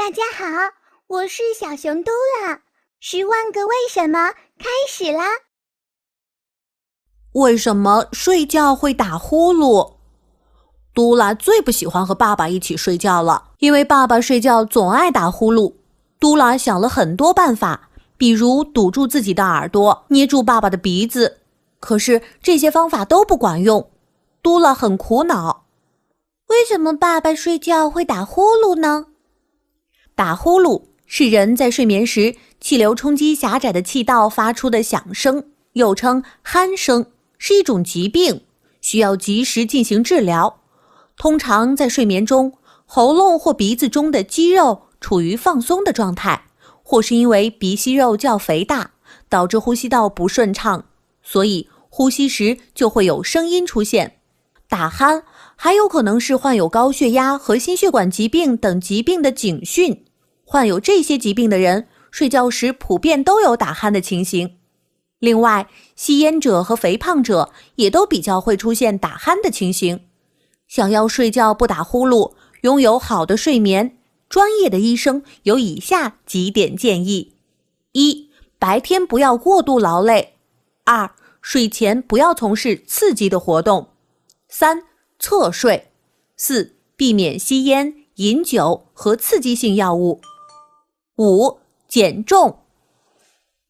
大家好，我是小熊嘟啦，10万个为什么开始啦！为什么睡觉会打呼噜？嘟啦最不喜欢和爸爸一起睡觉了，因为爸爸睡觉总爱打呼噜。嘟啦想了很多办法，比如堵住自己的耳朵，捏住爸爸的鼻子，可是这些方法都不管用。嘟啦很苦恼，为什么爸爸睡觉会打呼噜呢？打呼噜是人在睡眠时气流冲击狭窄的气道发出的响声，又称鼾声，是一种疾病，需要及时进行治疗。通常在睡眠中，喉咙或鼻子中的肌肉处于放松的状态，或是因为鼻息肉较肥大，导致呼吸道不顺畅，所以呼吸时就会有声音出现。打鼾还有可能是患有高血压和心血管疾病等疾病的警讯。患有这些疾病的人，睡觉时普遍都有打鼾的情形。另外，吸烟者和肥胖者也都比较会出现打鼾的情形。想要睡觉不打呼噜，拥有好的睡眠，专业的医生有以下几点建议： 1. 白天不要过度劳累； 2. 睡前不要从事刺激的活动； 3. 侧睡； 4. 避免吸烟、饮酒和刺激性药物； 5. 减重。